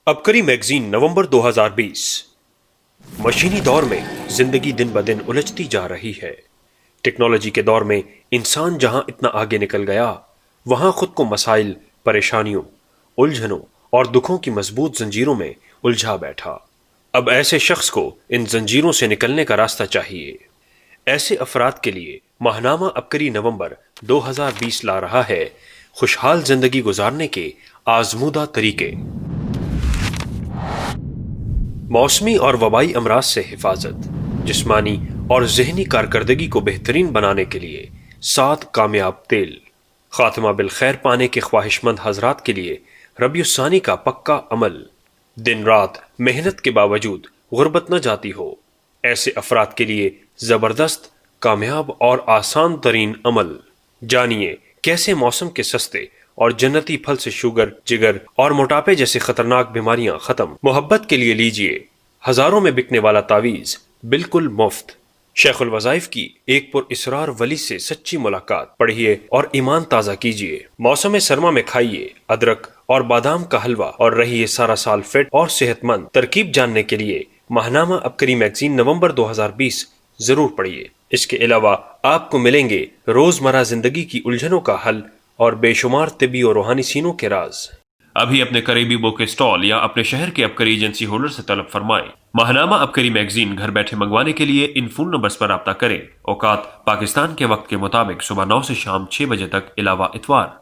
अबकरी magazine नवंबर 2020। मशीनी दौर में जिंदगी दिन ब दिन उलझती जा रही है। टेक्नोलॉजी के दौर में इंसान जहां इतना आगे निकल गया, वहां खुद को मसाइल, परेशानियों, उलझनों और दुखों की मजबूत जंजीरों में उलझा बैठा। अब ऐसे शख्स को इन जंजीरों से निकलने का रास्ता चाहिए। ऐसे अफराद के लिए माहनामा अबकरी नवंबर 2020 ला रहा है खुशहाल जिंदगी गुजारने के आजमूदा तरीके। मौसमी और वबाई अमराज से हिफाजत, जिस्मानी और जहनी कारकर्दगी को बेहतरीन बनाने के लिए 7 कामयाब तेल। खात्मा बिल खैर पाने के ख्वाहिशमंद हजरात के लिए रबीउस्सानी का पक्का अमल। दिन रात मेहनत के बावजूद गुर्बत न जाती हो, ऐसे अफराद के लिए जबरदस्त, कामयाब और आसान तरीन अमल। जानिए कैसे मौसम के सस्ते और जन्नती फल से शुगर, जिगर और मोटापे जैसे खतरनाक बीमारियां खत्म। मोहब्बत के लिए लीजिए हजारों में बिकने वाला तावीज बिल्कुल मुफ्त। शेखुल वज़ाइफ की एक पुरइसरार वली से सच्ची मुलाकात पढ़िए और ईमान ताज़ा कीजिए। मौसम सरमा में खाइए अदरक और बादाम का हलवा और रहिए सारा साल फिट और सेहतमंद। तरकीब जानने के लिए माहनामा अबकरी मैगजीन नवंबर 2020 जरूर पढ़िए। इसके अलावा आपको मिलेंगे रोजमर्रा जिंदगी की उलझनों का हल और बेशुमार तिबी और रूहानी सीनों के राज। अभी अपने करीबी बुक स्टॉल या अपने शहर के अबकरी एजेंसी होल्डर से तलब फरमाएं। माहनामा अबकरी मैगजीन घर बैठे मंगवाने के लिए इन फोन नंबर्स पर राब्ता करें। औकात पाकिस्तान के वक्त के मुताबिक सुबह 9 से शाम 6 बजे तक, अलावा इतवार।